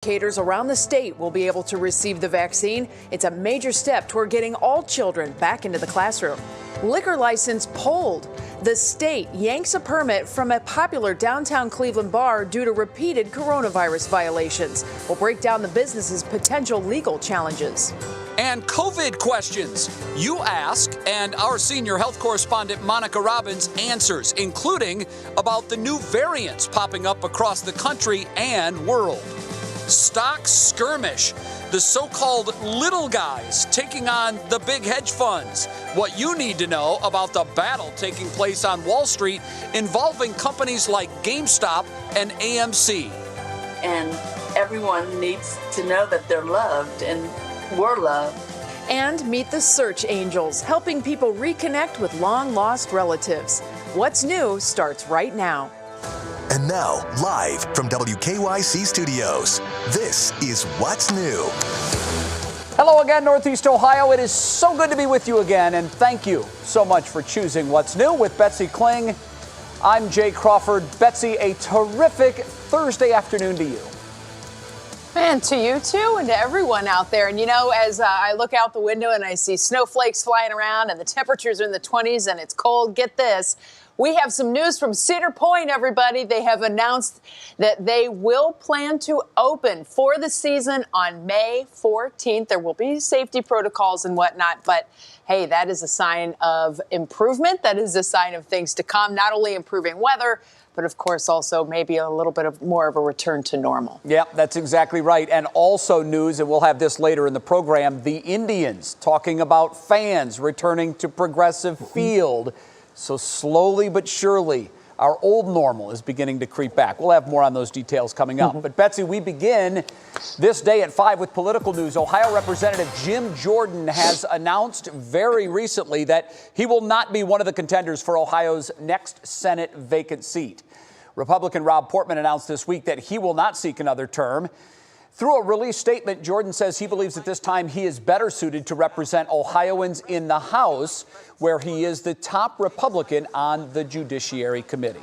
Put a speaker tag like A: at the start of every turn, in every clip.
A: educators around the state will be able to receive the vaccine. It's a major step toward getting all children back into the classroom. Liquor license pulled. The state yanks a permit from a popular downtown Cleveland bar due to repeated coronavirus violations. We'll break down the business's potential legal challenges.
B: And COVID questions you ask, and our senior health correspondent Monica Robbins answers, including about the new variants popping up across the country and world. Stock skirmish, the so-called little guys taking on the big hedge funds. What you need to know about the battle taking place on Wall Street involving companies like GameStop and AMC.
C: And everyone needs to know that they're loved and we're loved.
A: And meet the search angels, helping people reconnect with long-lost relatives. What's New starts right now.
D: And now, live from WKYC Studios, this is What's New.
E: Hello again, Northeast Ohio. It is so good to be with you again, and thank you so much for choosing What's New with Betsy Kling. I'm Jay Crawford. Betsy, a terrific Thursday afternoon to you.
F: And to you too, and to everyone out there. And you know, as I look out the window and I see snowflakes flying around and the temperatures are in the 20s and it's cold, get this. We have some news from Cedar Point, everybody. They have announced that they will plan to open for the season on May 14th. There will be safety protocols and whatnot, but hey, that is a sign of improvement. That is a sign of things to come, not only improving weather, but of course also maybe a little bit of more of a return to normal.
E: Yeah, that's exactly right. And also news, and we'll have this later in the program, the Indians talking about fans returning to Progressive Field. So slowly but surely, our old normal is beginning to creep back. We'll have more on those details coming up. But Betsy, we begin this day at 5 with political news. Ohio Representative Jim Jordan has announced very recently that he will not be one of the contenders for Ohio's next Senate vacant seat. Republican Rob Portman announced this week that he will not seek another term. Through a released statement, Jordan says he believes at this time he is better suited to represent Ohioans in the House, where he is the top Republican on the Judiciary Committee.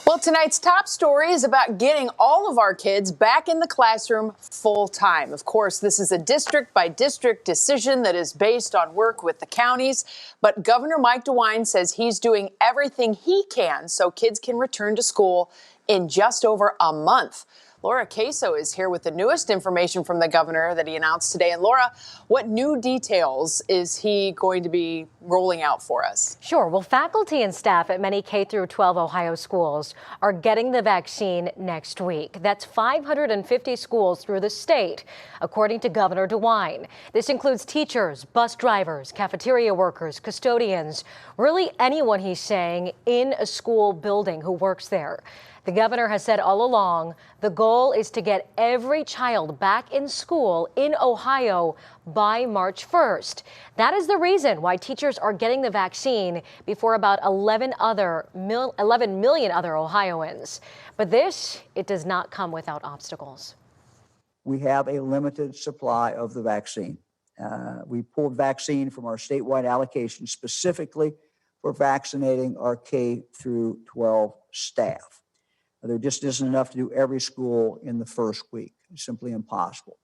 F: Well, tonight's top story is about getting all of our kids back in the classroom full time. Of course, this is a district by district decision that is based on work with the counties. But Governor Mike DeWine says he's doing everything he can so kids can return to school in just over a month. Laura Queso is here with the newest information from the governor that he announced today. And Laura, what new details is he going to be rolling out for us?
G: Sure. Well, faculty and staff at many K through 12 Ohio schools are getting the vaccine next week. That's 550 schools through the state, according to Governor DeWine. This includes teachers, bus drivers, cafeteria workers, custodians, really anyone, he's saying, in a school building who works there. The governor has said all along the goal is to get every child back in school in Ohio by March 1st. That is the reason why teachers are getting the vaccine before about 11 million other Ohioans. But this, it does not come without obstacles.
H: We have a limited supply of the vaccine. We pulled vaccine from our statewide allocation specifically for vaccinating our K through 12 staff. There just isn't enough to do every school in the first week. It's simply impossible.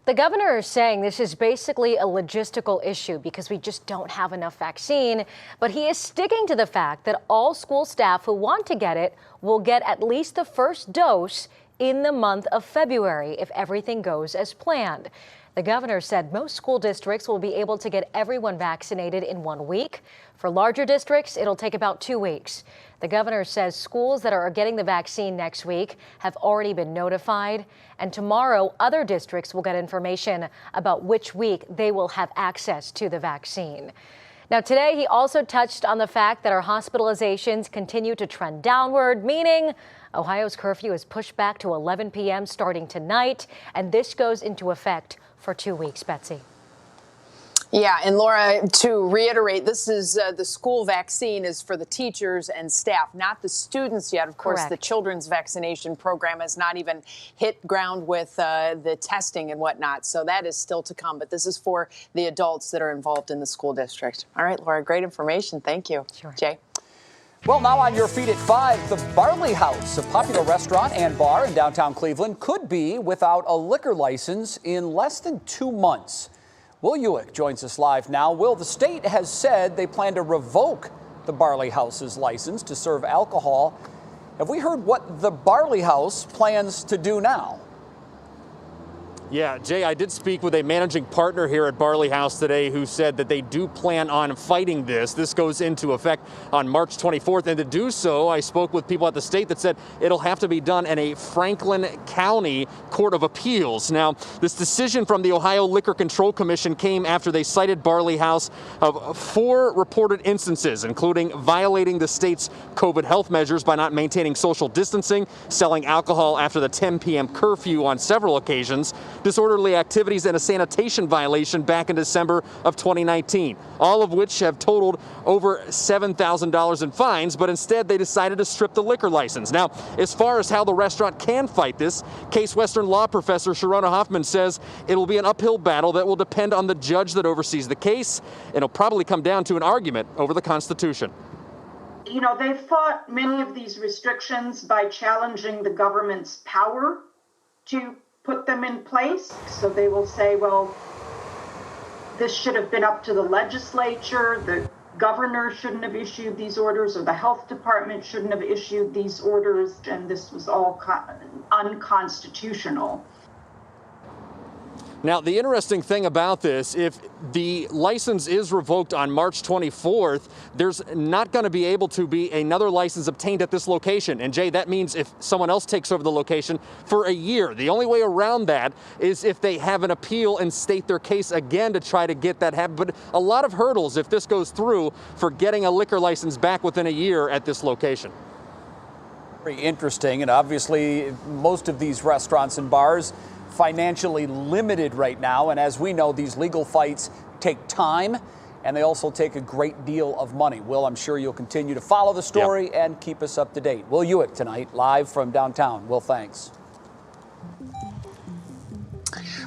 G: The governor is saying this is basically a logistical issue because we just don't have enough vaccine. But he is sticking to the fact that all school staff who want to get it will get at least the first dose in the month of February if everything goes as planned. The governor said most school districts will be able to get everyone vaccinated in 1 week. For larger districts, it'll take about 2 weeks. The governor says schools that are getting the vaccine next week have already been notified. And tomorrow, other districts will get information about which week they will have access to the vaccine. Now, today, he also touched on the fact that our hospitalizations continue to trend downward, meaning Ohio's curfew is pushed back to 11 p.m. starting tonight. And this goes into effect for 2 weeks, Betsy.
F: Yeah, and Laura, to reiterate, this is the school vaccine is for the teachers and staff, not the students yet. Of course,
G: Correct.
F: The children's vaccination program has not even hit ground with the testing and whatnot. So that is still to come. But this is for the adults that are involved in the school district. All right, Laura, great information. Thank you.
G: Sure.
F: Jay?
E: Well, now on your feet at 5, the Barley House, a popular restaurant and bar in downtown Cleveland, could be without a liquor license in less than 2 months. Will Ewick joins us live now. Will, the state has said they plan to revoke the Barley House's license to serve alcohol. Have we heard what the Barley House plans to do now?
I: Yeah, Jay, I did speak with a managing partner here at Barley House today who said that they do plan on fighting this. This goes into effect on March 24th. And to do so, I spoke with people at the state that said it'll have to be done in a Franklin County Court of Appeals. Now, this decision from the Ohio Liquor Control Commission came after they cited Barley House of 4 reported instances, including violating the state's COVID health measures by not maintaining social distancing, selling alcohol after the 10 p.m. curfew on several occasions, disorderly activities, and a sanitation violation back in December of 2019, all of which have totaled over $7,000 in fines, but instead they decided to strip the liquor license. Now, as far as how the restaurant can fight this, Case Western law professor Sharona Hoffman says it'll be an uphill battle that will depend on the judge that oversees the case. It'll probably come down to an argument over the Constitution.
J: You know, they've fought many of these restrictions by challenging the government's power to put them in place. So they will say, well, this should have been up to the legislature. The governor shouldn't have issued these orders, or the health department shouldn't have issued these orders, and this was all unconstitutional.
I: Now, the interesting thing about this, if the license is revoked on March 24th, there's not going to be able to be another license obtained at this location. And Jay, that means if someone else takes over the location for a year. The only way around that is if they have an appeal and state their case again to try to get that happen. But a lot of hurdles if this goes through for getting a liquor license back within a year at this location.
E: Very interesting. And obviously, most of these restaurants and bars financially limited right now, and as we know, these legal fights take time and they also take a great deal of money. Will, I'm sure you'll continue to follow the story and keep us up to date. Will Ewick tonight, live from downtown. Will, thanks.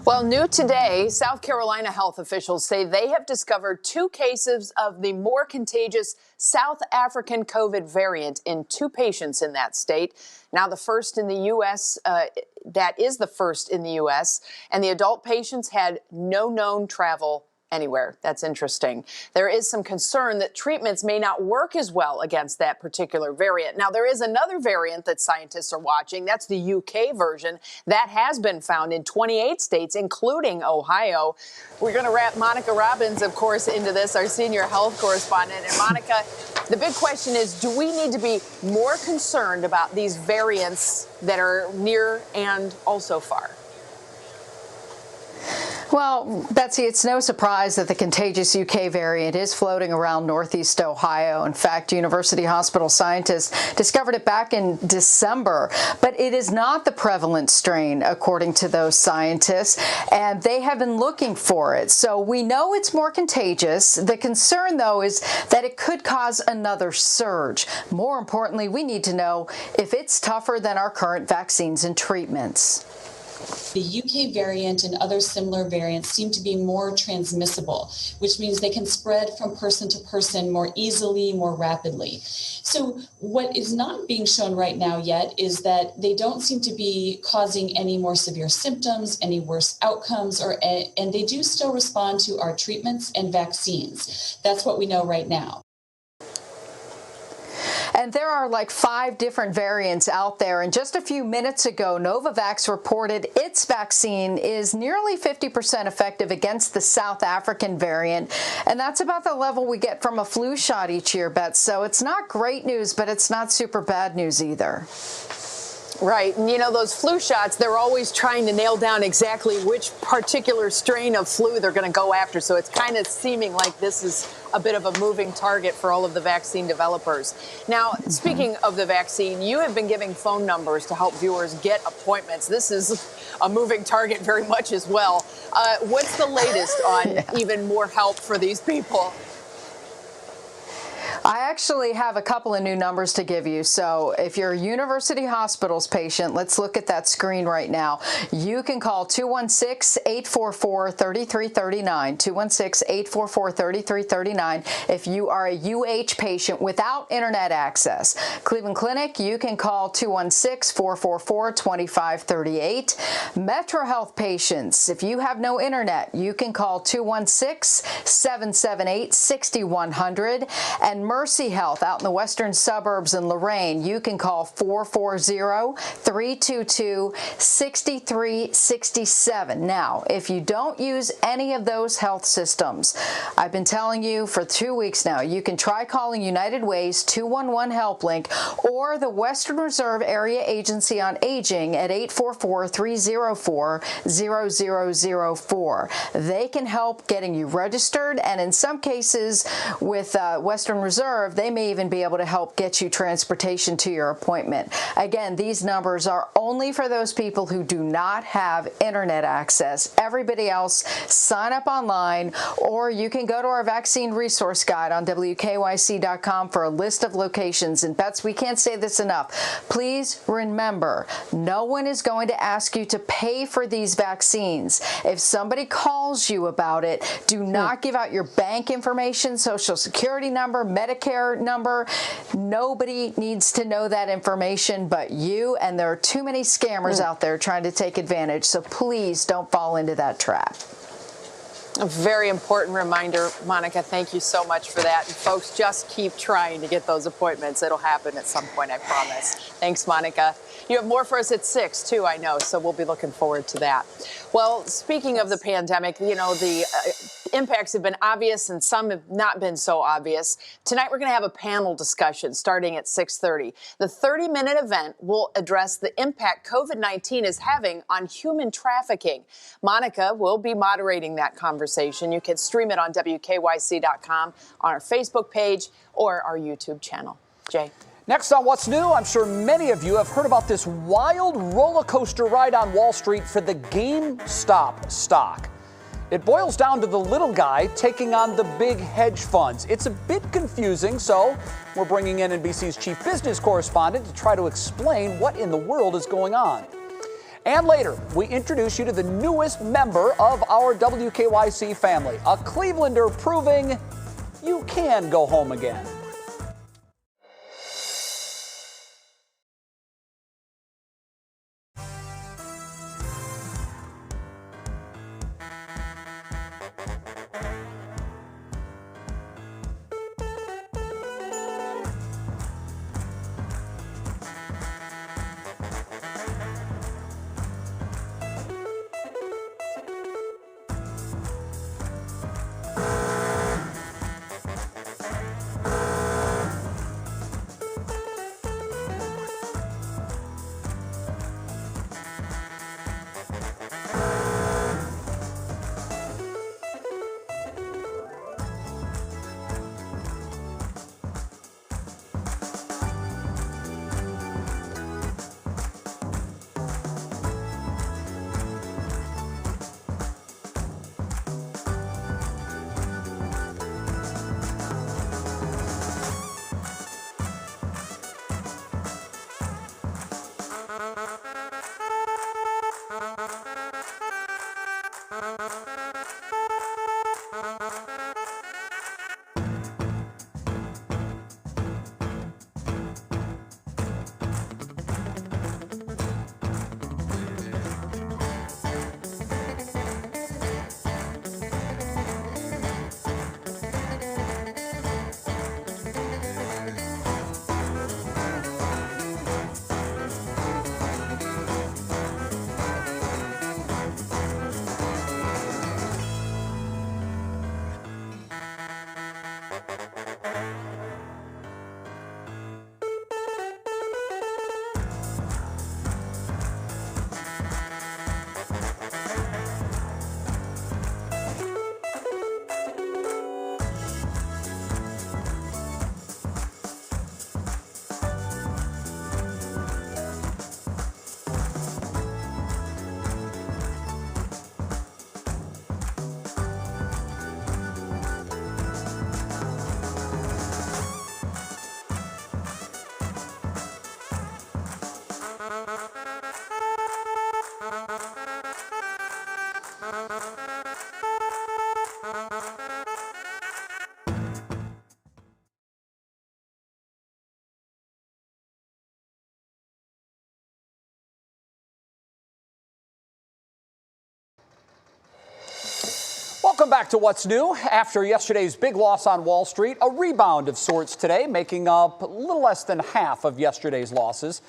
F: Well, new today, South Carolina health officials say they have discovered 2 cases of the more contagious South African COVID variant in 2 patients in that state. Now the first in the U.S., that is the first in the U.S., and the adult patients had no known travel anywhere. That's interesting. There is some concern that treatments may not work as well against that particular variant. Now, there is another variant that scientists are watching. That's the UK version. That has been found in 28 states, including Ohio. We're going to wrap Monica Robbins, of course, into this, our senior health correspondent. And Monica, the big question is, do we need to be more concerned about these variants that are near and also far?
K: Well, Betsy, it's no surprise that the contagious UK variant is floating around Northeast Ohio. In fact, University Hospital scientists discovered it back in December. But it is not the prevalent strain, according to those scientists, and they have been looking for it. So we know it's more contagious. The concern, though, is that it could cause another surge. More importantly, we need to know if it's tougher than our current vaccines and treatments.
L: The UK variant and other similar variants seem to be more transmissible, which means they can spread from person to person more easily, more rapidly. So what is not being shown right now yet is that they don't seem to be causing any more severe symptoms, any worse outcomes, and they do still respond to our treatments and vaccines. That's what we know right now.
K: And there are like 5 different variants out there. And just a few minutes ago, Novavax reported its vaccine is nearly 50% effective against the South African variant. And that's about the level we get from a flu shot each year, Beth. So it's not great news, but it's not super bad news either.
F: Right. And, you know, those flu shots, they're always trying to nail down exactly which particular strain of flu they're going to go after. So it's kind of seeming like this is a bit of a moving target for all of the vaccine developers. Now, speaking of the vaccine, you have been giving phone numbers to help viewers get appointments. This is a moving target very much as well. What's the latest on even more help for these people?
K: I actually have a couple of new numbers to give you. So if you're a University Hospitals patient, let's look at that screen right now. You can call 216-844-3339, 216-844-3339 if you are a UH patient without internet access. Cleveland Clinic, you can call 216-444-2538. Metro Health patients, if you have no internet, you can call 216-778-6100. And Mercy Health out in the western suburbs in Lorraine, you can call 440-322-6367. Now, if you don't use any of those health systems, I've been telling you for 2 weeks now, you can try calling United Way's 211 Help Link or the Western Reserve Area Agency on Aging at 844-304-0004. They can help getting you registered, and in some cases with Western Reserve, they may even be able to help get you transportation to your appointment. Again, these numbers are only for those people who do not have internet access. Everybody else, sign up online, or you can go to our vaccine resource guide on WKYC.com for a list of locations. And Bets, we can't say this enough. Please remember, no one is going to ask you to pay for these vaccines. If somebody calls you about it, do not give out your bank information, Social Security number, Medicare number. Nobody needs to know that information but you, and there are too many scammers out there trying to take advantage, so please don't fall into that trap.
F: A very important reminder, Monica. Thank you so much for that. And folks, just keep trying to get those appointments. It'll happen at some point, I promise. Thanks, Monica. You have more for us at 6, too, I know, so we'll be looking forward to that. Well, speaking of the pandemic, you know, the impacts have been obvious and some have not been so obvious. Tonight, we're going to have a panel discussion starting at 6:30. The 30-minute event will address the impact COVID-19 is having on human trafficking. Monica will be moderating that conversation. You can stream it on WKYC.com, on our Facebook page, or our YouTube channel. Jay.
E: Next on What's New, I'm sure many of you have heard about this wild roller coaster ride on Wall Street for the GameStop stock. It boils down to the little guy taking on the big hedge funds. It's a bit confusing, so we're bringing in NBC's chief business correspondent to try to explain what in the world is going on. And later, we introduce you to the newest member of our WKYC family, a Clevelander proving you can go home again. Welcome back to What's New. After yesterday's big loss on Wall Street, a rebound of sorts today, making up a little less than half of yesterday's losses.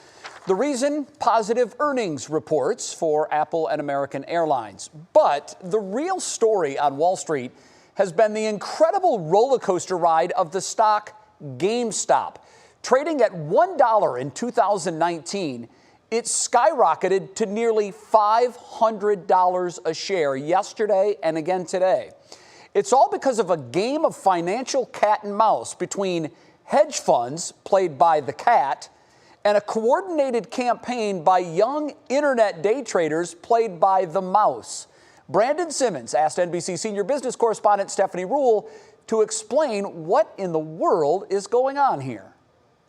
E: The reason? Positive earnings reports for Apple and American Airlines. But the real story on Wall Street has been the incredible roller coaster ride of the stock GameStop. Trading at $1 in 2019, it skyrocketed to nearly $500 a share yesterday and again today. It's all because of a game of financial cat and mouse between hedge funds, played by the cat, and a coordinated campaign by young internet day traders, played by the mouse. Brandon Simmons asked NBC senior business correspondent Stephanie Ruhle to explain what in the world is going on here.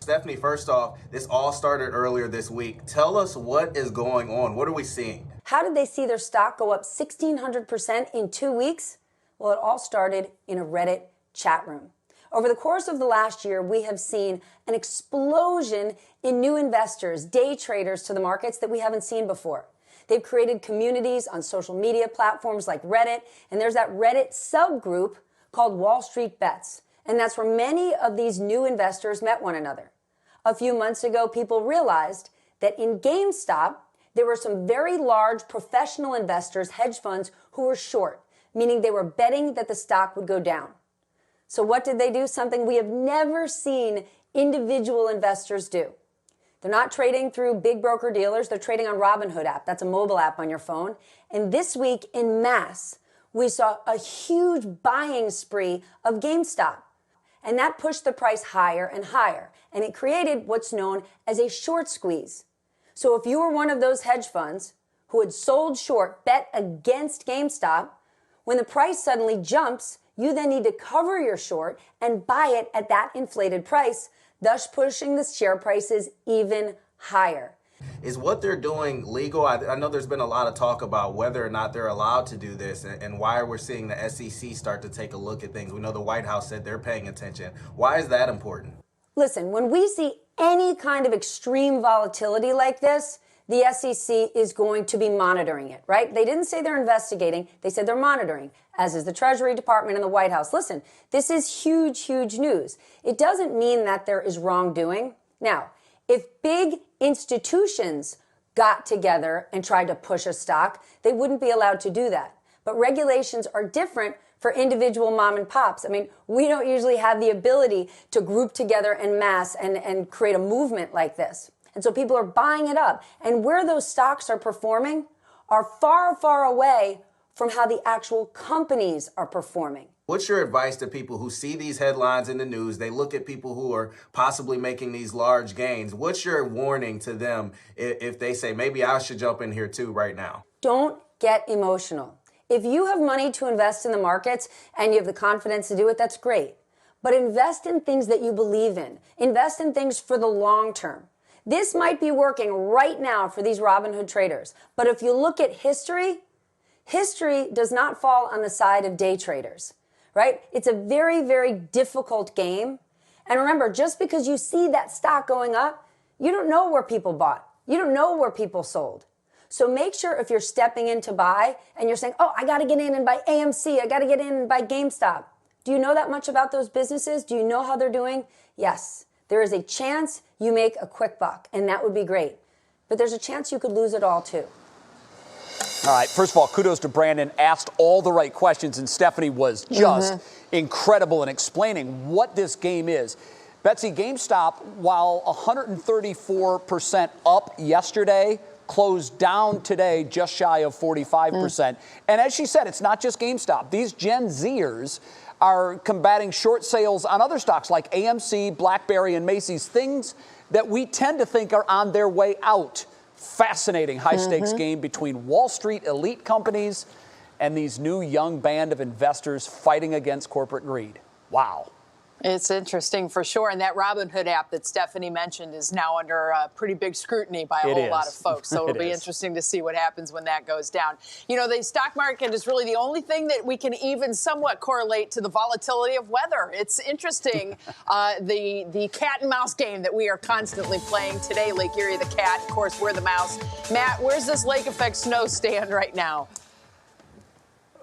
M: Stephanie, first off, this all started earlier this week. Tell us what is going on. What are we seeing?
N: How did they see their stock go up 1,600% in 2 weeks? Well, it all started in a Reddit chat room. Over the course of the last year, we have seen an explosion in new investors, day traders to the markets that we haven't seen before. They've created communities on social media platforms like Reddit, and there's that Reddit subgroup called Wall Street Bets. And that's where many of these new investors met one another. A few months ago, people realized that in GameStop, there were some very large professional investors, hedge funds, who were short, meaning they were betting that the stock would go down. So what did they do? Something we have never seen individual investors do. They're not trading through big broker dealers. They're trading on Robinhood app. That's a mobile app on your phone. And this week in mass, we saw a huge buying spree of GameStop. And that pushed the price higher and higher. And it created what's known as a short squeeze. So if you were one of those hedge funds who had sold short, bet against GameStop, when the price suddenly jumps, you then need to cover your short and buy it at that inflated price, thus pushing the share prices even higher.
M: Is what they're doing legal? I know there's been a lot of talk about whether or not they're allowed to do this and why we're seeing the SEC start to take a look at things. We know the White House said they're paying attention. Why is that important?
N: Listen, when we see any kind of extreme volatility like this, the SEC is going to be monitoring it, right? They didn't say they're investigating. They said they're monitoring, as is the Treasury Department and the White House. Listen, this is huge, huge news. It doesn't mean that there is wrongdoing. Now, if big institutions got together and tried to push a stock, they wouldn't be allowed to do that. But regulations are different for individual mom and pops. I mean, we don't usually have the ability to group together en masse and create a movement like this. And so people are buying it up. And where those stocks are performing are far, far away from how the actual companies are performing.
M: What's your advice to people who see these headlines in the news? They look at people who are possibly making these large gains. What's your warning to them if they say, maybe I should jump in here too right now?
N: Don't get emotional. If you have money to invest in the markets and you have the confidence to do it, that's great. But invest in things that you believe in. Invest in things for the long term. This might be working right now for these Robinhood traders. But if you look at history, history does not fall on the side of day traders, right? It's a very, very difficult game. And remember, just because you see that stock going up, you don't know where people bought. You don't know where people sold. So make sure if you're stepping in to buy and you're saying, oh, I got to get in and buy AMC, I got to get in and buy GameStop. Do you know that much about those businesses? Do you know how they're doing? Yes. There is a chance you make a quick buck, and that would be great. But there's a chance you could lose it all, too.
E: All right, first of all, kudos to Brandon. Asked all the right questions, and Stephanie was just incredible in explaining what this game is. Betsy, GameStop, while 134% up yesterday, closed down today just shy of 45%. And as she said, it's not just GameStop. These Gen Zers are combating short sales on other stocks like AMC, BlackBerry, and Macy's, things that we tend to think are on their way out. Fascinating high-stakes game between Wall Street elite companies and these new young band of investors fighting against corporate greed. Wow.
F: It's interesting for sure. And that Robinhood app that Stephanie mentioned is now under pretty big scrutiny by a whole lot of folks. So it'll be interesting to see what happens when that goes down. You know, the stock market is really the only thing that we can even somewhat correlate to the volatility of weather. It's interesting, the cat and mouse game that we are constantly playing today. Lake Erie, the cat. Of course, we're the mouse. Matt, where's this lake effect snow stand right now?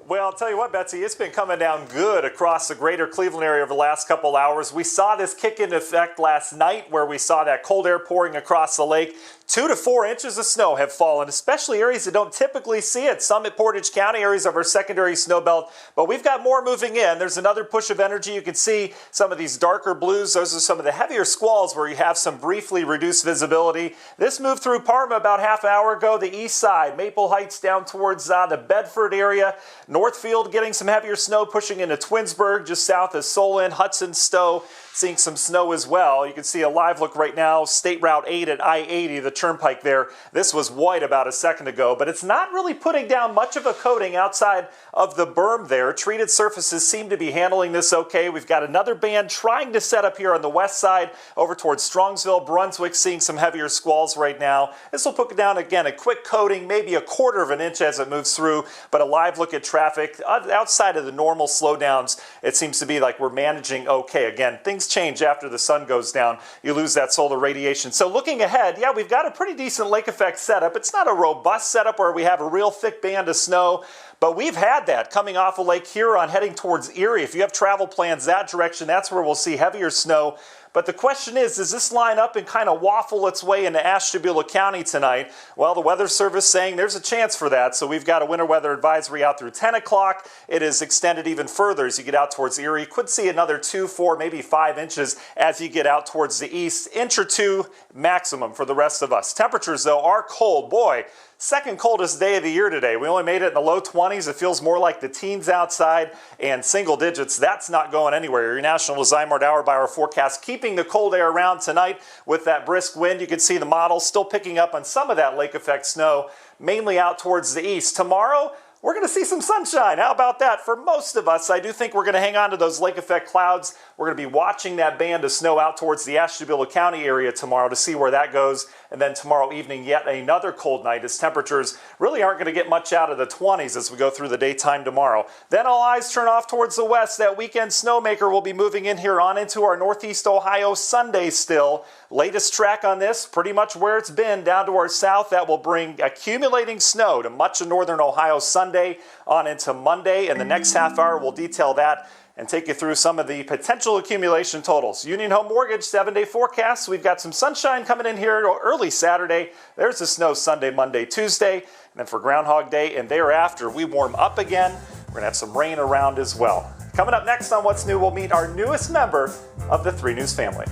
O: Well, I'll tell you what, Betsy, it's been coming down good across the greater Cleveland area over the last couple hours. We saw this kick into effect last night where we saw that cold air pouring across the lake. 2 to 4 inches of snow have fallen, especially areas that don't typically see it. Some at Portage County, areas of our secondary snow belt. But we've got more moving in. There's another push of energy. You can see some of these darker blues. Those are some of the heavier squalls where you have some briefly reduced visibility. This moved through Parma about half an hour ago, the east side. Maple Heights down towards the Bedford area. Northfield getting some heavier snow, pushing into Twinsburg, just south of Solon, Hudson, Stowe. Seeing some snow as well. You can see a live look right now, State Route 8 at I-80, the turnpike there. This was white about a second ago, but it's not really putting down much of a coating outside of the berm there. Treated surfaces seem to be handling this okay. We've got another band trying to set up here on the west side over towards Strongsville, Brunswick, seeing some heavier squalls right now. This will put down, again, a quick coating, maybe a quarter of an inch as it moves through, but a live look at traffic. Outside of the normal slowdowns, it seems to be like we're managing okay. Again, things change after the sun goes down. You lose that solar radiation. So looking ahead, yeah, we've got a pretty decent lake effect setup. It's not a robust setup where we have a real thick band of snow, but we've had that coming off of Lake Huron heading towards Erie. If you have travel plans that direction, that's where we'll see heavier snow. But the question is, does this line up and kind of waffle its way into Ashtabula County tonight? Well, the Weather Service saying there's a chance for that. So we've got a winter weather advisory out through 10 o'clock. It is extended even further as you get out towards Erie. Could see another 2, 4, maybe 5 inches as you get out towards the east. Inch or 2 maximum for the rest of us. Temperatures, though, are cold. Boy, second coldest day of the year today. We only made it in the low 20s. It feels more like the teens outside and single digits. That's not going anywhere. Your National Zymark hour-by-hour forecast keeping the cold air around tonight with that brisk wind. You can see the model still picking up on some of that lake effect snow, mainly out towards the east. Tomorrow, we're going to see some sunshine. How about that? For most of us, I do think we're going to hang on to those lake effect clouds. We're going to be watching that band of snow out towards the Ashtabula County area tomorrow to see where that goes. And then tomorrow evening, yet another cold night as temperatures really aren't going to get much out of the 20s as we go through the daytime tomorrow. Then all eyes turn off towards the west. That weekend snowmaker will be moving in here on into our northeast Ohio Sunday still. Latest track on this, pretty much where it's been down to our south. That will bring accumulating snow to much of northern Ohio Sunday on into Monday. And the next half hour, we'll detail that and take you through some of the potential accumulation totals. Union Home Mortgage 7-day forecast. We've got some sunshine coming in here early Saturday. There's the snow Sunday, Monday, Tuesday. And then for Groundhog Day and thereafter, we warm up again. We're going to have some rain around as well. Coming up next on What's New, we'll meet our newest member of the 3 News family.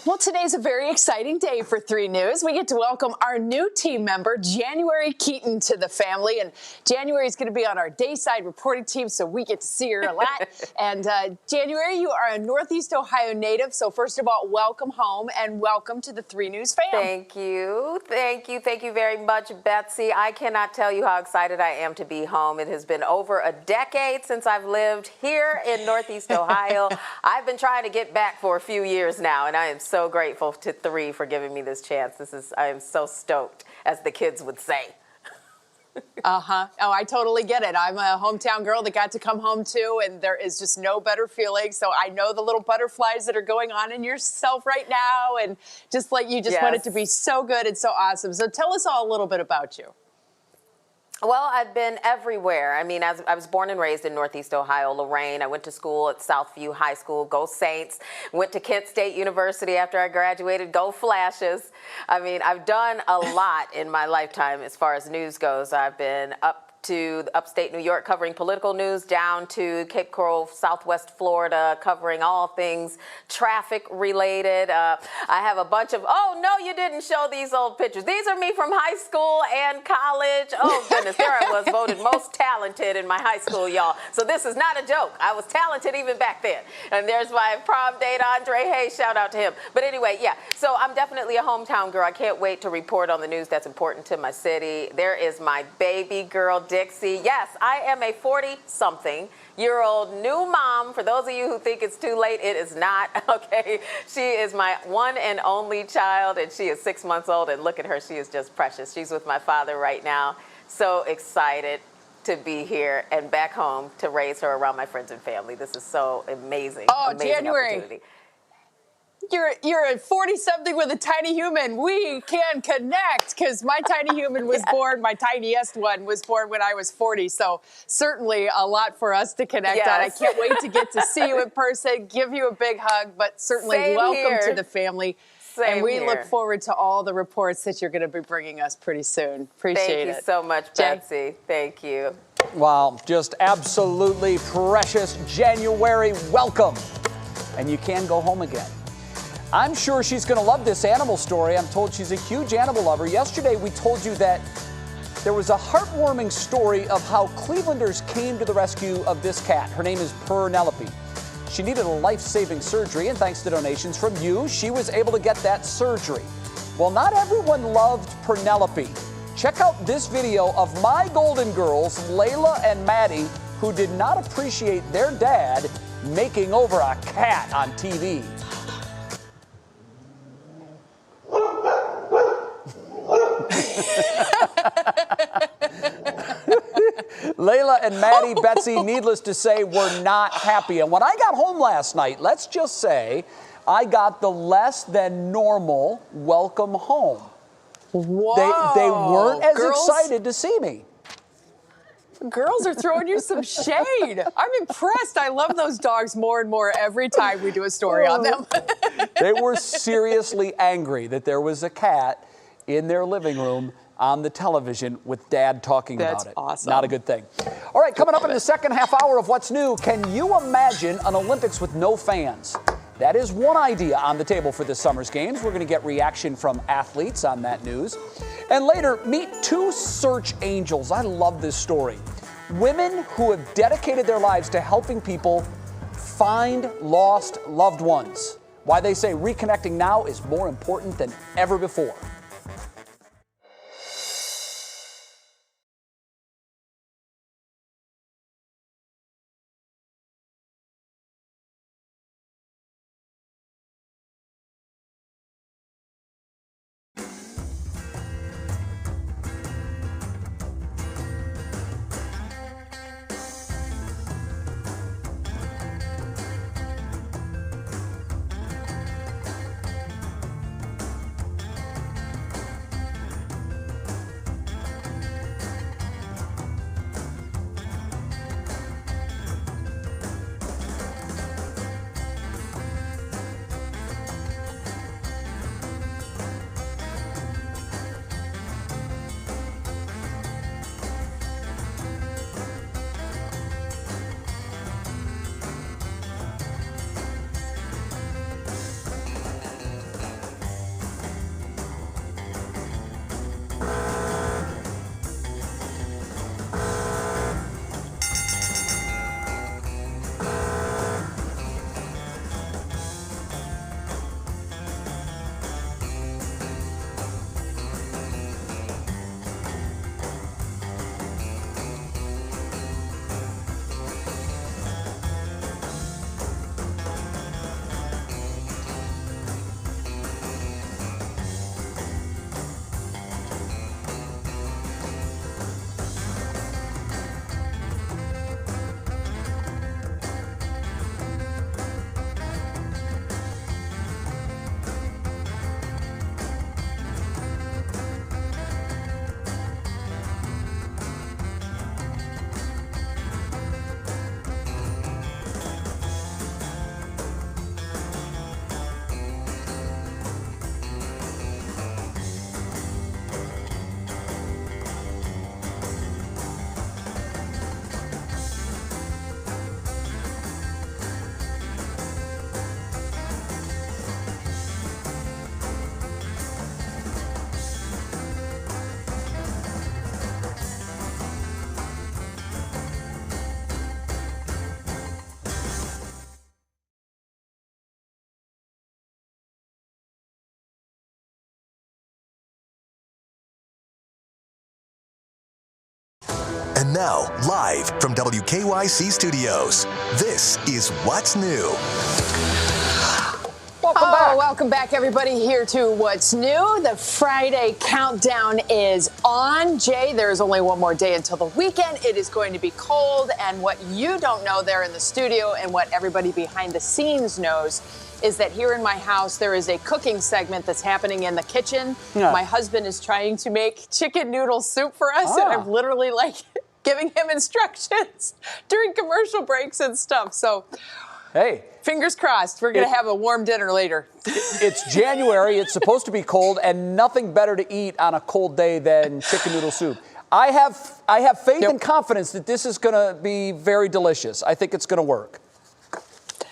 F: Well, today's a very exciting day for 3 News. We get to welcome our new team member, January Keaton, to the family. And January is going to be on our Dayside reporting team, so we get to see her a lot. And January, you are a Northeast Ohio native. So first of all, welcome home and welcome to the 3 News fam.
P: Thank you. Thank you. Thank you very much, Betsy. I cannot tell you how excited I am to be home. It has been over a decade since I've lived here in Northeast Ohio. I've been trying to get back for a few years now, and I am so grateful to 3 for giving me this chance. I am so stoked, as the kids would say.
F: Oh, I totally get it. I'm a hometown girl that got to come home too, and there is just no better feeling. So I know the little butterflies that are going on in yourself right now, and just like you just want it to be so good and so awesome. So tell us all a little bit about you.
P: Well, I've been everywhere. I mean, I was born and raised in Northeast Ohio, Lorain. I went to school at Southview High School. Go Saints. Went to Kent State University after I graduated. Go Flashes. I mean, I've done a lot in my lifetime as far as news goes. I've been up to upstate New York covering political news, down to Cape Coral, Southwest Florida, covering all things traffic related. I have a bunch of, oh no, you didn't show these old pictures. These are me from high school and college. Oh goodness, there I was, voted most talented in my high school, y'all. So this is not a joke. I was talented even back then. And there's my prom date, Andre Hayes, shout out to him. But anyway, yeah, so I'm definitely a hometown girl. I can't wait to report on the news that's important to my city. There is my baby girl, Dixie. Yes, I am a 40-something-year-old new mom. For those of you who think it's too late, it is not, okay? She is my one and only child, and she is 6 months old, and look at her. She is just precious. She's with my father right now. So excited to be here and back home to raise her around my friends and family. This is so amazing.
F: Oh,
P: amazing
F: January.
P: Opportunity.
F: You're a 40-something with a tiny human. We can connect because my tiny human was born, my tiniest one was born when I was 40. So certainly a lot for us to connect on. I can't wait to get to see you in person, give you a big hug, but certainly welcome to the family. And we look forward to all the reports that you're going to be bringing us pretty soon. Appreciate it.
P: Thank you so much, Betsy. Thank you.
E: Wow, just absolutely precious. January, welcome. And you can go home again. I'm sure she's going to love this animal story. I'm told she's a huge animal lover. Yesterday, we told you that there was a heartwarming story of how Clevelanders came to the rescue of this cat. Her name is Penelope. She needed a life-saving surgery, and thanks to donations from you, she was able to get that surgery. Well, not everyone loved Penelope. Check out this video of my Golden Girls, Layla and Maddie, who did not appreciate their dad making over a cat on TV. Layla and Maddie, Betsy, needless to say, were not happy. And when I got home last night, let's just say I got the less than normal welcome home.
F: Whoa.
E: They weren't as excited to see me.
F: Girls are throwing you some shade. I'm impressed. I love those dogs more and more every time we do a story on them.
E: They were seriously angry that there was a cat in their living room on the television with Dad talking about it.
F: That's awesome.
E: Not a good thing. All right, coming up in the second half hour of What's New, can you imagine an Olympics with no fans? That is one idea on the table for this summer's games. We're going to get reaction from athletes on that news. And later, meet 2 search angels. I love this story. Women who have dedicated their lives to helping people find lost loved ones. Why they say reconnecting now is more important than ever before.
D: And now, live from WKYC Studios, this is What's New.
F: Welcome back, everybody, here to What's New. The Friday countdown is on. Jay, there's only one more day until the weekend. It is going to be cold, and what you don't know there in the studio and what everybody behind the scenes knows is that here in my house, there is a cooking segment that's happening in the kitchen.
E: Yeah.
F: My husband is trying to make chicken noodle soup for us, and I'm literally like giving him instructions during commercial breaks and stuff. So,
E: hey,
F: fingers crossed, we're going to have a warm dinner later.
E: It's January. It's supposed to be cold, and nothing better to eat on a cold day than chicken noodle soup. I have faith and confidence that this is going to be very delicious. I think it's going to work.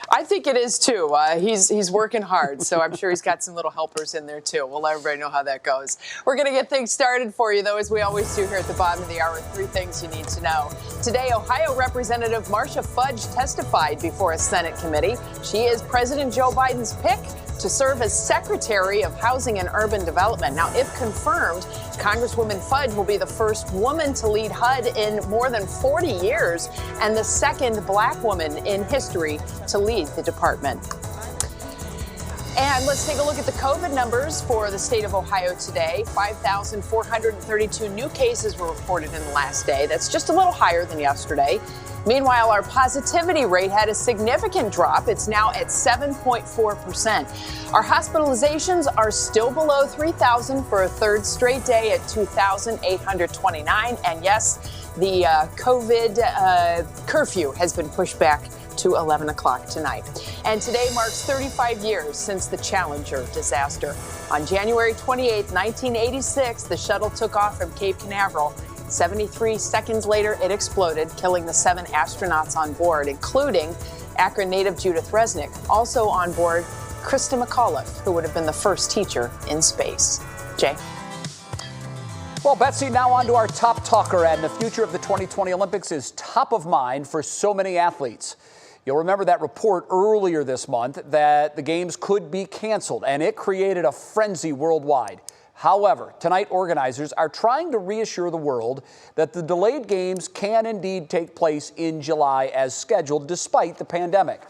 F: I think it is, too. He's working hard, so I'm sure he's got some little helpers in there, too. We'll let everybody know how that goes. We're going to get things started for you, though, as we always do here at the bottom of the hour. 3 things you need to know. Today, Ohio Representative Marcia Fudge testified before a Senate committee. She is President Joe Biden's pick to serve as Secretary of Housing and Urban Development. Now, if confirmed, Congresswoman Fudge will be the first woman to lead HUD in more than 40 years and the second black woman in history to lead the department. And let's take a look at the COVID numbers for the state of Ohio today. 5,432 new cases were reported in the last day. That's just a little higher than yesterday. Meanwhile, our positivity rate had a significant drop. It's now at 7.4%. Our hospitalizations are still below 3,000 for a third straight day at 2,829. And yes, the COVID curfew has been pushed back to 11 o'clock tonight. And today marks 35 years since the Challenger disaster. On January 28, 1986, the shuttle took off from Cape Canaveral. 73 seconds later, it exploded, killing the 7 astronauts on board, including Akron native Judith Resnick. Also on board, Krista McAuliffe, who would have been the first teacher in space. Jay?
E: Well, Betsy, now on to our top talker, and the future of the 2020 Olympics is top of mind for so many athletes. You'll remember that report earlier this month that the games could be canceled, and it created a frenzy worldwide. However, tonight organizers are trying to reassure the world that the delayed games can indeed take place in July as scheduled, despite the pandemic.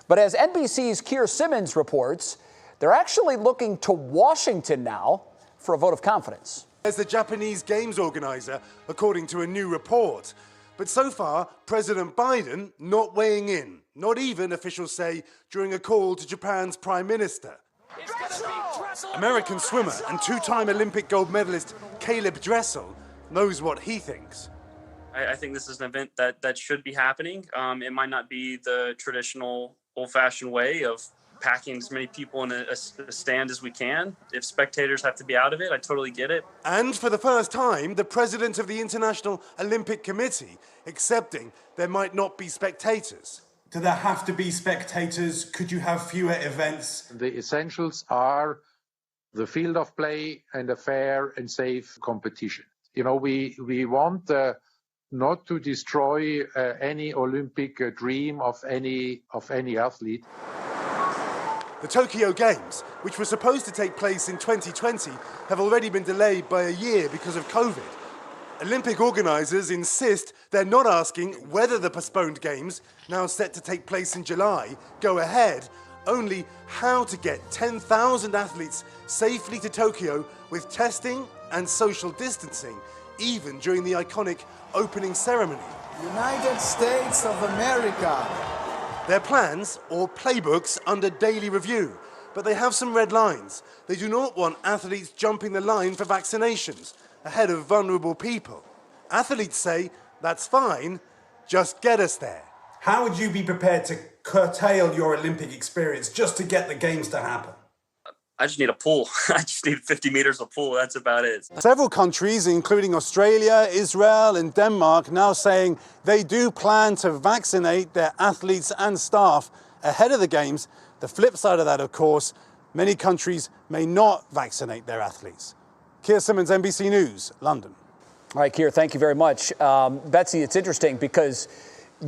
E: But as NBC's Keir Simmons reports, they're actually looking to Washington now for a vote of confidence.
Q: As the Japanese games organizer, according to a new report. But so far, President Biden not weighing in, not even, officials say, during a call to Japan's prime minister. American swimmer and 2-time Olympic gold medalist Caleb Dressel knows what he thinks.
R: I think this is an event that should be happening. It might not be the traditional old-fashioned way of packing as many people in a stand as we can. If spectators have to be out of it, I totally get it.
Q: And for the first time, the president of the International Olympic Committee accepting there might not be spectators.
S: Do there have to be spectators? Could you have fewer events?
T: The essentials are the field of play and a fair and safe competition. You know, we want not to destroy any Olympic dream of any athlete.
Q: The Tokyo Games, which were supposed to take place in 2020, have already been delayed by a year because of COVID. Olympic organisers insist they're not asking whether the postponed games, now set to take place in July, go ahead, only how to get 10,000 athletes safely to Tokyo with testing and social distancing, even during the iconic opening ceremony.
U: United States of America.
Q: Their plans, or playbooks, under daily review, but they have some red lines. They do not want athletes jumping the line for vaccinations ahead of vulnerable people. Athletes say, that's fine, just get us there.
S: How would you be prepared to curtail your Olympic experience just to get the games to happen?
R: I just need a pool. I just need 50 meters of pool. That's about it.
Q: Several countries, including Australia, Israel, and Denmark, now saying they do plan to vaccinate their athletes and staff ahead of the games. The flip side of that, of course, many countries may not vaccinate their athletes. Keir Simmons, NBC News, London.
E: All right, Keir, thank you very much. Betsy, it's interesting because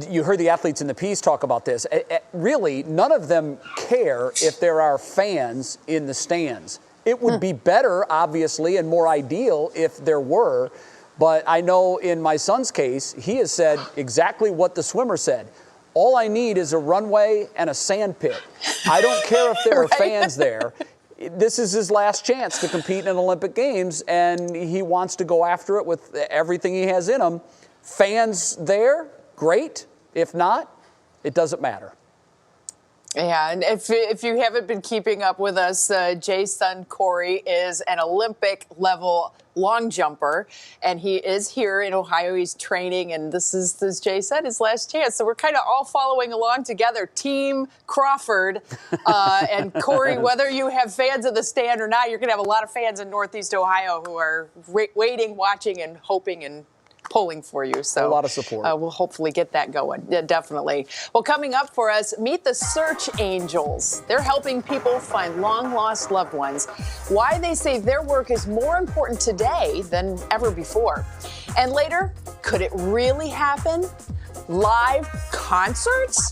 E: you heard the athletes in the piece talk about this. Really, none of them care if there are fans in the stands. It would be better, obviously, and more ideal if there were. But I know in my son's case, he has said exactly what the swimmer said. All I need is a runway and a sand pit. I don't care if there are fans there. This is his last chance to compete in Olympic Games, and he wants to go after it with everything he has in him. Fans there, great. If not, it doesn't matter.
F: Yeah, and if you haven't been keeping up with us, Jay's son Corey is an Olympic-level long jumper, and he is here in Ohio. He's training, and this is, as Jay said, his last chance. So we're kind of all following along together, Team Crawford and Corey. Whether you have fans in the stand or not, you're going to have a lot of fans in Northeast Ohio who are waiting, watching, and hoping and pulling for you. So
E: a lot of support.
F: We'll hopefully get that going. Yeah, definitely. Well, coming up for us, meet the Search Angels. They're helping people find long-lost loved ones. Why they say their work is more important today than ever before. And later, could it really happen? Live concerts?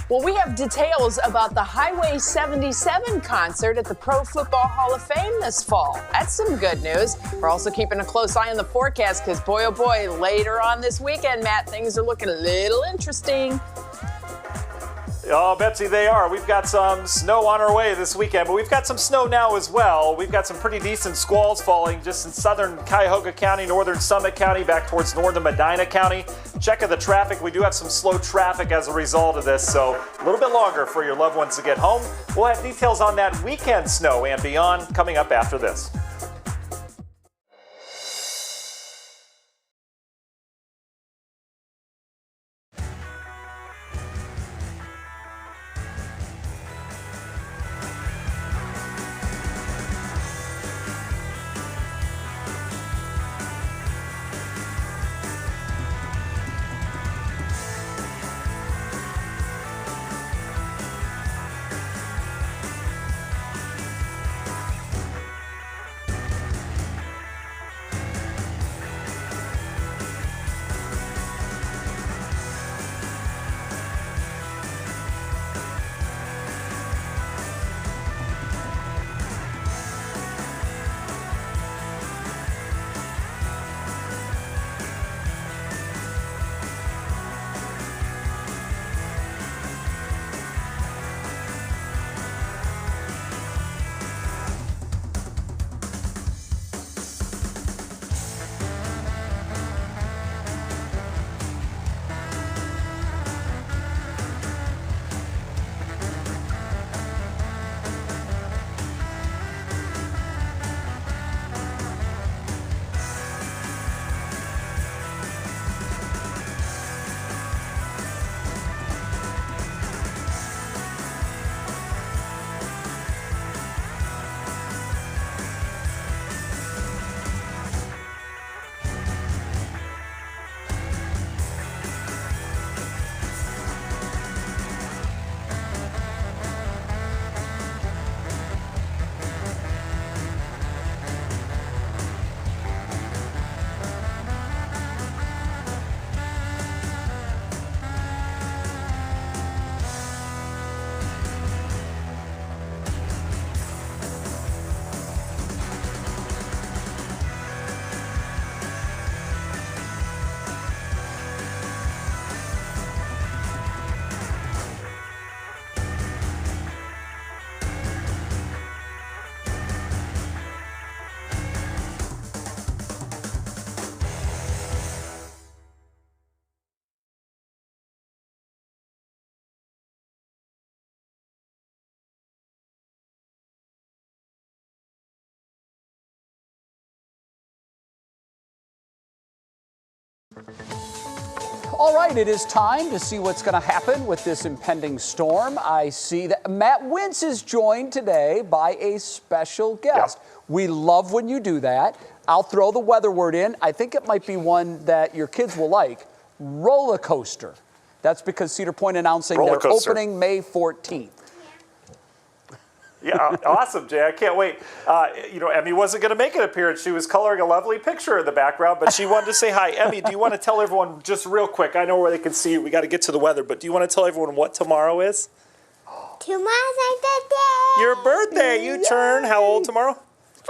F: Well, we have details about the Highway 77 concert at the Pro Football Hall of Fame this fall. That's some good news. We're also keeping a close eye on the forecast because, boy, oh boy, later on this weekend, Matt, things are looking a little interesting.
O: Oh, Betsy, they are. We've got some snow on our way this weekend, but we've got some snow now as well. We've got some pretty decent squalls falling just in southern Cuyahoga County, northern Summit County, back towards northern Medina County. Checking the traffic. We do have some slow traffic as a result of this, so a little bit longer for your loved ones to get home. We'll have details on that weekend snow and beyond coming up after this.
E: All right, it is time to see what's going to happen with this impending storm. I see that Matt Wintz is joined today by a special guest. Yep. We love when you do that. I'll throw the weather word in. I think it might be one that your kids will like. Roller coaster. That's because Cedar Point announcing their opening May 14th.
O: Yeah, awesome, Jay. I can't wait. Emmy wasn't going to make an appearance. She was coloring a lovely picture in the background, but she wanted to say hi. Emmy, do you want to tell everyone just real quick? I know where they can see you. We got to get to the weather, but do you want to tell everyone what tomorrow is?
B: Tomorrow's my birthday.
O: Your birthday. You turn how old tomorrow?
B: 5.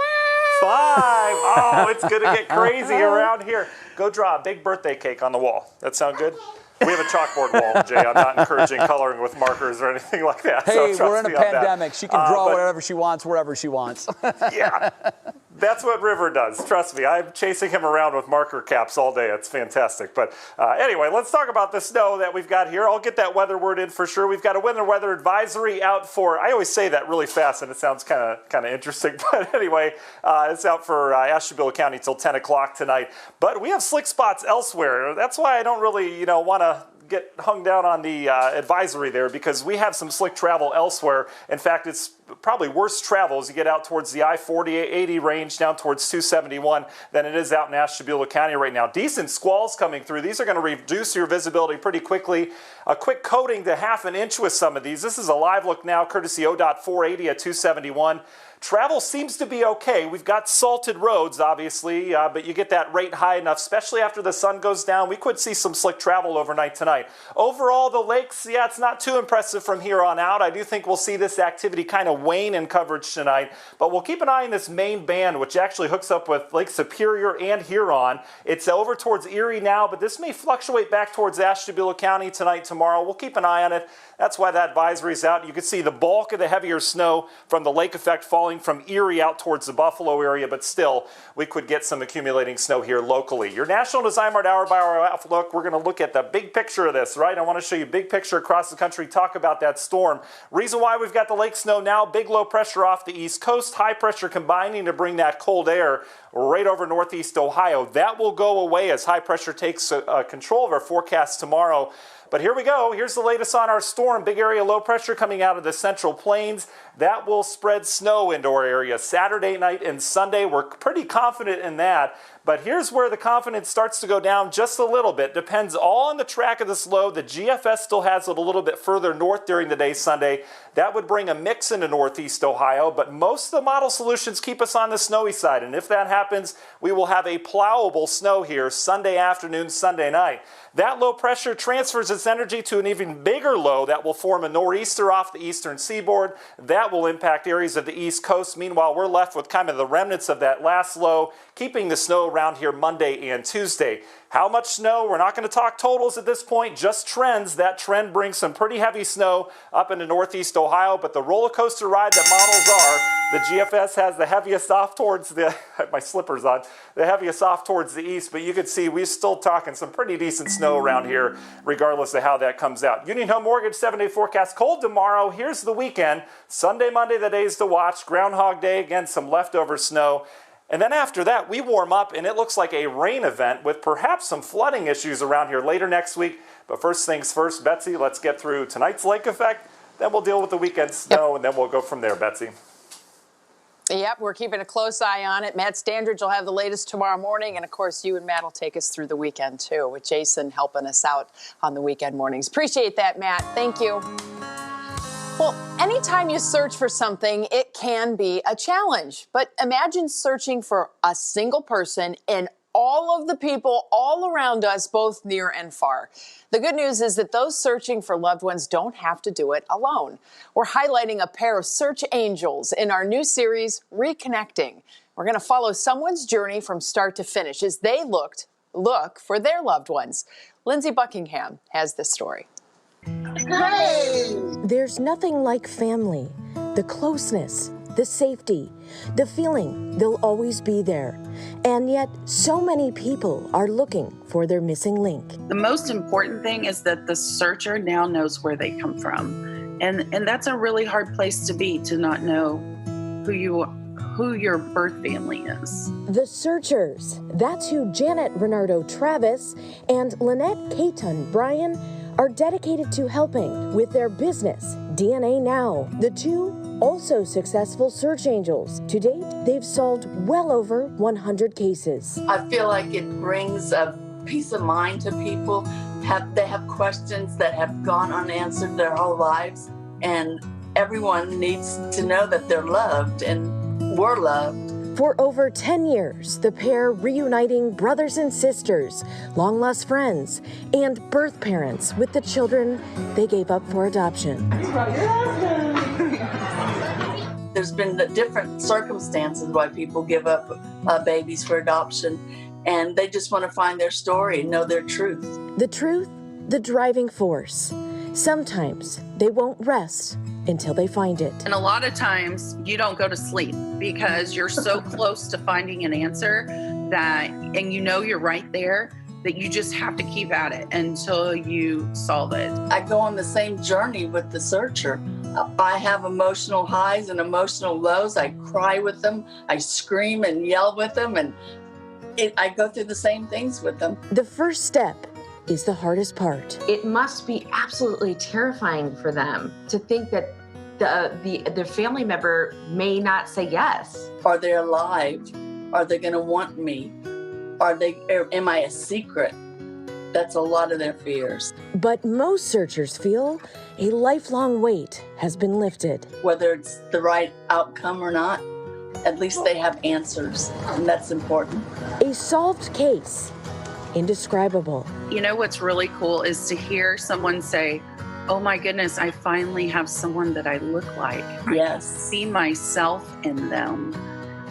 O: Oh, it's going to get crazy around here. Go draw a big birthday cake on the wall. That sound good? We have a chalkboard wall, Jay. I'm not encouraging coloring with markers or anything like that.
E: Hey,
O: so
E: we're in a pandemic. She can draw whatever she wants, wherever she wants.
O: Yeah. That's what River does. Trust me, I'm chasing him around with marker caps all day. It's fantastic. But anyway, let's talk about the snow that we've got here. I'll get that weather word in for sure. We've got a winter weather advisory out for, I always say that really fast and it sounds kind of interesting. But anyway, it's out for Ashtabula County till 10 o'clock tonight. But we have slick spots elsewhere. That's why I don't really, want to get hung down on the advisory there, because we have some slick travel elsewhere. In fact, it's probably worse travel as you get out towards the I-40-80 range down towards 271 than it is out in Ashtabula County right now. Decent squalls coming through. These are going to reduce your visibility pretty quickly. A quick coating to half an inch with some of these. This is a live look now, courtesy ODOT 480 at 271. Travel seems to be okay. We've got salted roads, obviously, but you get that rate high enough, especially after the sun goes down. We could see some slick travel overnight tonight. Overall, the lakes, yeah, it's not too impressive from here on out. I do think we'll see this activity kind of wane in coverage tonight, but we'll keep an eye on this main band, which actually hooks up with Lake Superior and Huron. It's over towards Erie now, but this may fluctuate back towards Ashtabula County tonight, tomorrow. We'll keep an eye on it. That's why that advisory is out. You can see the bulk of the heavier snow from the lake effect falling from Erie out towards the Buffalo area, but still, we could get some accumulating snow here locally. Your National Design Mart Hour by Hour outlook, we're going to look at the big picture of this, right? I want to show you big picture across the country, talk about that storm. Reason why we've got the lake snow now, big low pressure off the east coast, high pressure combining to bring that cold air right over northeast Ohio. That will go away as high pressure takes control of our forecast tomorrow. But here we go. Here's the latest on our storm. Big area low pressure coming out of the Central Plains. That will spread snow into our area Saturday night and Sunday. We're pretty confident in that. But here's where the confidence starts to go down just a little bit. Depends all on the track of this low. The GFS still has it a little bit further north during the day Sunday. That would bring a mix into northeast Ohio. But most of the model solutions keep us on the snowy side. And if that happens, we will have a plowable snow here Sunday afternoon, Sunday night. That low pressure transfers its energy to an even bigger low that will form a nor'easter off the eastern seaboard. That will impact areas of the east coast. Meanwhile, we're left with kind of the remnants of that last low, keeping the snow around here Monday and Tuesday. How much snow? We're not going to talk totals at this point, just trends. That trend brings some pretty heavy snow up into northeast Ohio, but the roller coaster ride that models are, the GFS has the heaviest off towards the, my slippers on, the heaviest off towards the east, but you can see we're still talking some pretty decent snow around here, regardless of how that comes out. Union Home Mortgage 7-day forecast, cold tomorrow. Here's the weekend. Sunday, Monday, the days to watch. Groundhog Day, again, some leftover snow. And then after that, we warm up, and it looks like a rain event with perhaps some flooding issues around here later next week. But first things first, Betsy, let's get through tonight's lake effect. Then we'll deal with the weekend snow, and then we'll go from there, Betsy.
F: Yep, we're keeping a close eye on it. Matt Standridge will have the latest tomorrow morning. And, of course, you and Matt will take us through the weekend, too, with Jason helping us out on the weekend mornings. Appreciate that, Matt. Thank you. Well, anytime you search for something, it can be a challenge. But imagine searching for a single person in all of the people all around us, both near and far. The good news is that those searching for loved ones don't have to do it alone. We're highlighting a pair of search angels in our new series, Reconnecting. We're going to follow someone's journey from start to finish as they look for their loved ones. Lindsay Buckingham has this story.
B: Hey! There's nothing like family, the closeness, the safety, the feeling they'll always be there. And yet, so many people are looking for their missing link.
V: The most important thing is that the searcher now knows where they come from. And that's a really hard place to be, to not know who your birth family is.
B: The Searchers. That's who Janet Renardo Travis and Lynette Caton Bryan are dedicated to helping with their business, DNA Now. The two also successful search angels. To date, they've solved well over 100 cases.
C: I feel like it brings a peace of mind to people. They have questions that have gone unanswered their whole lives, and everyone needs to know that they're loved and we're loved.
B: For over 10 years, the pair reuniting brothers and sisters, long-lost friends, and birth parents with the children they gave up for adoption.
C: there's been the different circumstances why people give up babies for adoption, and they just want to find their story and know their truth.
B: The truth, the driving force. Sometimes they won't rest until they find it.
V: And a lot of times you don't go to sleep because you're so close to finding an answer that, and you know you're right there, that you just have to keep at it until you solve it.
C: I go on the same journey with the searcher. I have emotional highs and emotional lows. I cry with them. I scream and yell with them, and I go through the same things with them.
B: The first step is the hardest part.
A: It must be absolutely terrifying for them to think that the family member may not say yes.
C: Are they alive? Are they going to want me? Am I a secret? That's a lot of their fears.
B: But most searchers feel a lifelong weight has been lifted.
C: Whether it's the right outcome or not, at least they have answers, and that's important.
B: A solved case, indescribable.
V: You know what's really cool is to hear someone say, oh my goodness, I finally have someone that I look like.
C: Yes.
V: I see myself in them.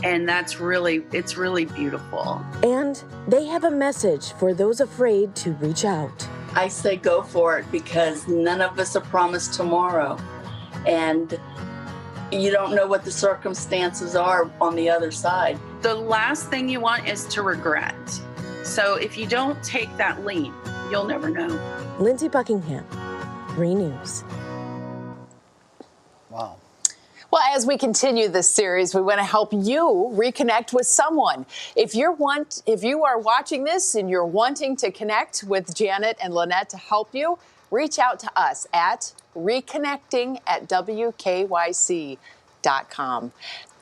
V: And it's really beautiful.
B: And they have a message for those afraid to reach out.
C: I say go for it because none of us are promised tomorrow. And you don't know what the circumstances are on the other side.
V: The last thing you want is to regret. So if you don't take that leap, you'll never know.
B: Lindsay Buckingham, 3 News.
E: Wow.
F: Well, as we continue this series, we want to help you reconnect with someone. If you are watching this and you're wanting to connect with Janet and Lynette to help you, reach out to us at reconnecting@wkyc.com.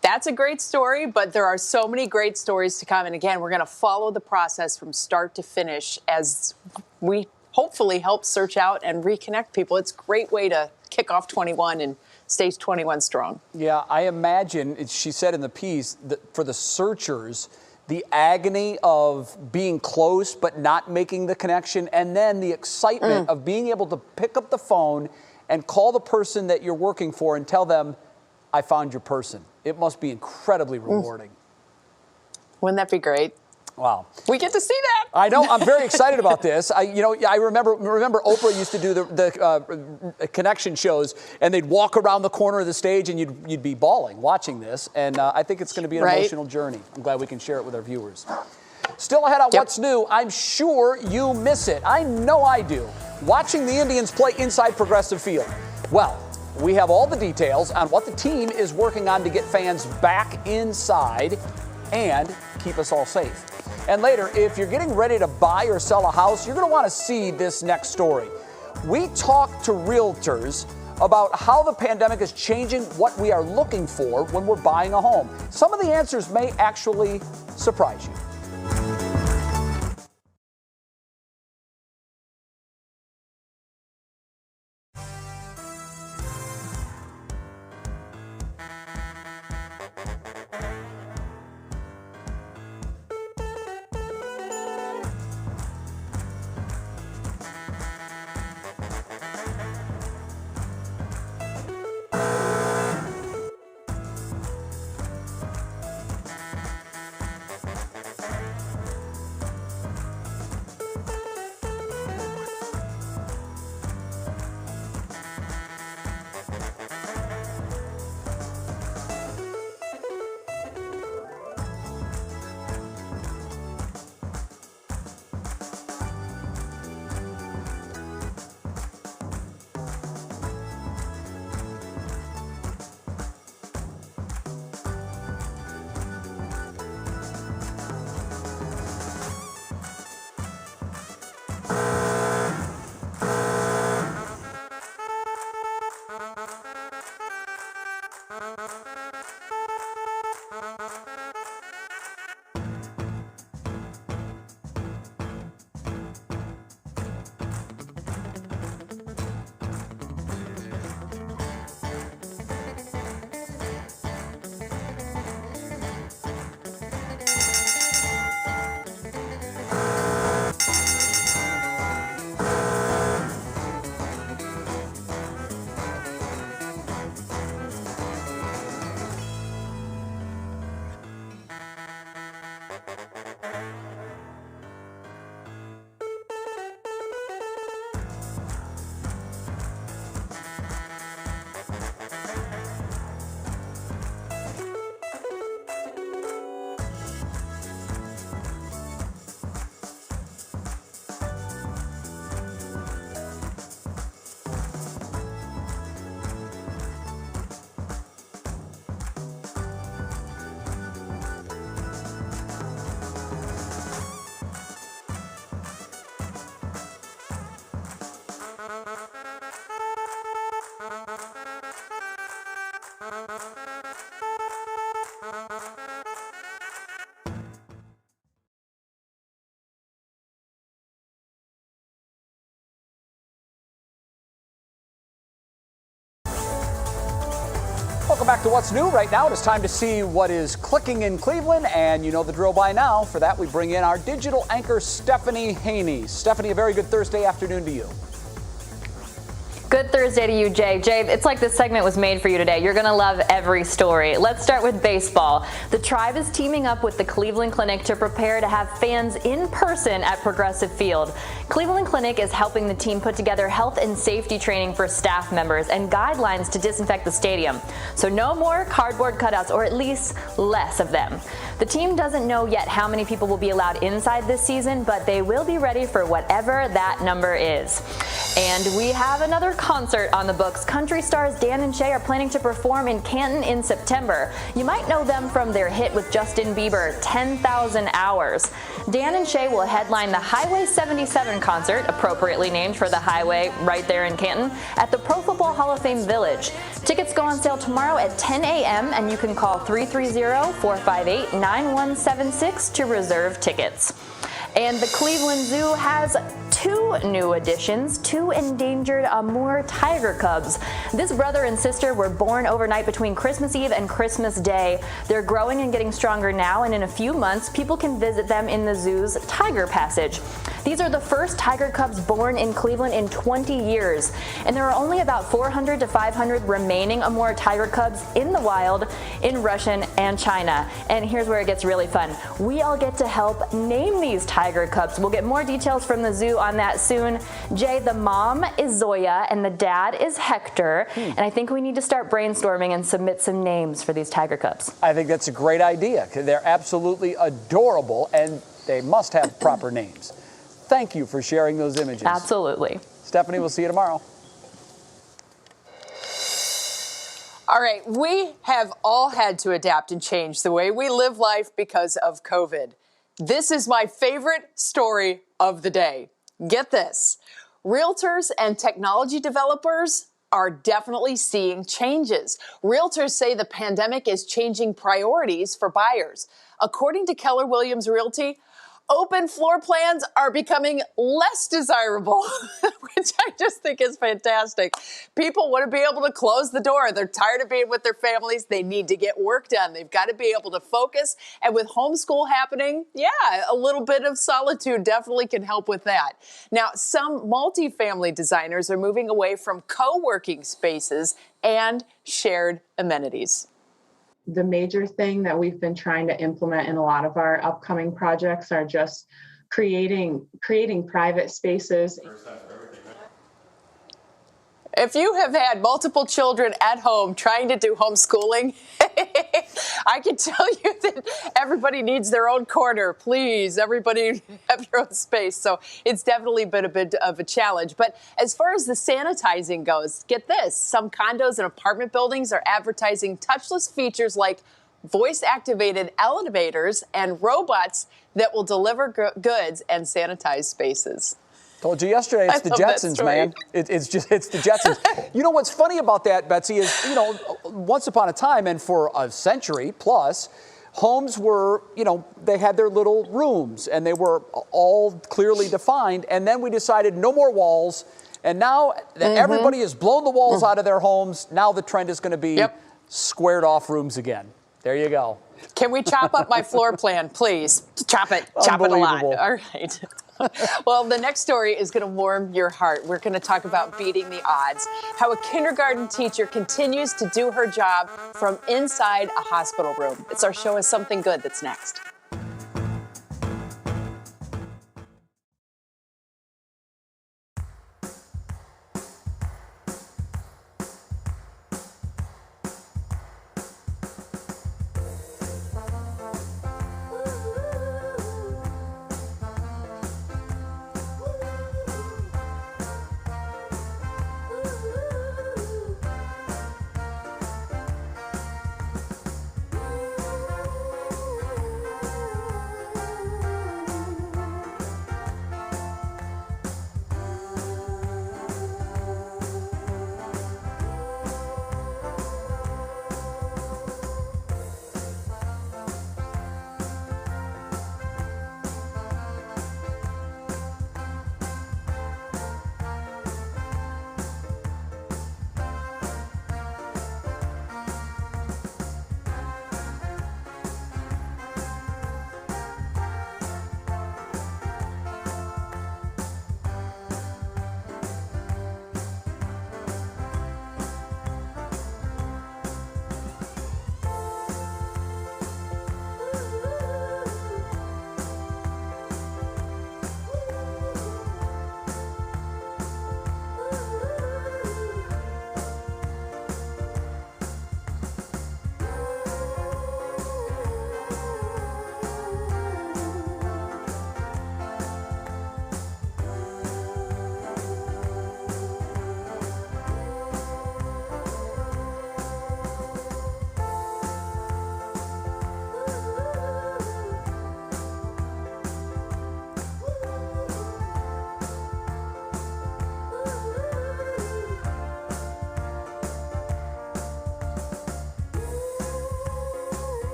F: That's a great story, but there are so many great stories to come. And again, we're going to follow the process from start to finish as we hopefully help search out and reconnect people. It's a great way to kick off 21 and stay 21 strong.
E: Yeah, I imagine, she said in the piece, that for the searchers, the agony of being close but not making the connection, and then the excitement of being able to pick up the phone and call the person that you're working for and tell them, I found your person. It must be incredibly rewarding.
F: Wouldn't that be great?
E: Wow.
F: We get to see that.
E: I know. I'm very excited about this. I remember Oprah used to do the connection shows, and they'd walk around the corner of the stage, and you'd be bawling watching this. And I think it's going to be an emotional journey. I'm glad we can share it with our viewers. Still ahead on What's New, I'm sure you miss it. I know I do. Watching the Indians play inside Progressive Field. Well, we have all the details on what the team is working on to get fans back inside and keep us all safe. And later, if you're getting ready to buy or sell a house, you're going to want to see this next story. We talk to realtors about how the pandemic is changing what we are looking for when we're buying a home. Some of the answers may actually surprise you. back to What's New. Right now, it is time to see what is clicking in Cleveland, and you know the drill by now. For that, we bring in our digital anchor, Stephanie Haney. Stephanie, a very good Thursday afternoon to you.
G: Good Thursday to you, Jay. Jay, it's like this segment was made for you today. You're going to love every story. Let's start with baseball. The Tribe is teaming up with the Cleveland Clinic to prepare to have fans in person at Progressive Field. Cleveland Clinic is helping the team put together health and safety training for staff members and guidelines to disinfect the stadium. So no more cardboard cutouts, or at least less of them. The team doesn't know yet how many people will be allowed inside this season, but they will be ready for whatever that number is. And we have another concert on the books. Country stars Dan and Shay are planning to perform in Canton in September. You might know them from their hit with Justin Bieber, 10,000 Hours. Dan and Shay will headline the Highway 77 concert, appropriately named for the highway right there in Canton, at the Pro Football Hall of Fame Village. Tickets go on sale tomorrow at 10 a.m. and you can call 330-458-9176 to reserve tickets. And the Cleveland Zoo has 2 new additions, 2 endangered Amur tiger cubs. This brother and sister were born overnight between Christmas Eve and Christmas Day. They're growing and getting stronger now, and in a few months, people can visit them in the zoo's Tiger Passage. These are the first tiger cubs born in Cleveland in 20 years, and there are only about 400 to 500 remaining Amur tiger cubs in the wild in Russia and China. And here's where it gets really fun. We all get to help name these tiger cubs. We'll get more details from the zoo on that soon. Jay, the mom is Zoya and the dad is Hector, and I think we need to start brainstorming and submit some names for these tiger cubs.
E: I think that's a great idea. They're absolutely adorable, and they must have proper names. Thank you for sharing those images.
G: Absolutely.
E: Stephanie, we'll see you tomorrow.
F: All right, we have all had to adapt and change the way we live life because of COVID. This is my favorite story of the day. Get this. Realtors and technology developers are definitely seeing changes. Realtors say the pandemic is changing priorities for buyers. According to Keller Williams Realty, open floor plans are becoming less desirable, which I just think is fantastic. People want to be able to close the door. They're tired of being with their families. They need to get work done. They've got to be able to focus. And with homeschool happening, a little bit of solitude definitely can help with that. Now, some multifamily designers are moving away from co-working spaces and shared amenities.
H: The major thing that we've been trying to implement in a lot of our upcoming projects are just creating private spaces.
F: If you have had multiple children at home trying to do homeschooling, I can tell you that everybody needs their own corner. Please, everybody have your own space. So it's definitely been a bit of a challenge. But as far as the sanitizing goes, get this. Some condos and apartment buildings are advertising touchless features like voice-activated elevators and robots that will deliver goods and sanitize spaces.
E: Told you yesterday, it's the Jetsons, man. It's the Jetsons. You know what's funny about that, Betsy, is, once upon a time, and for a century plus, homes were, they had their little rooms, and they were all clearly defined. And then we decided no more walls. And now that everybody has blown the walls out of their homes, now the trend is going to be squared off rooms again. There you go.
F: Can we chop up my floor plan, please? Chop it a lot. All right. Well, the next story is going to warm your heart. We're going to talk about beating the odds, how a kindergarten teacher continues to do her job from inside a hospital room. It's our show is Something Good that's next.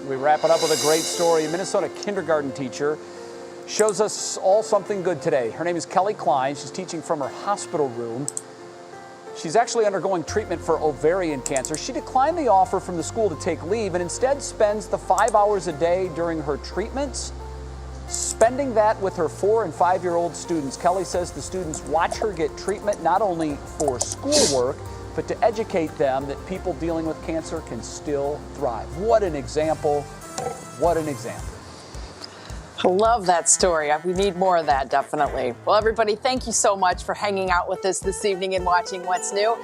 E: We wrap it up with a great story. A Minnesota kindergarten teacher shows us all something good today. Her name is Kelly Klein. She's teaching from her hospital room. She's actually undergoing treatment for ovarian cancer. She declined the offer from the school to take leave and instead spends the 5 hours a day during her treatments spending that with her 4- and 5-year-old students. Kelly says the students watch her get treatment not only for schoolwork, but to educate them that people dealing with cancer can still thrive. What an example. What an example.
F: I love that story. We need more of that, definitely. Well, everybody, thank you so much for hanging out with us this evening and watching What's New.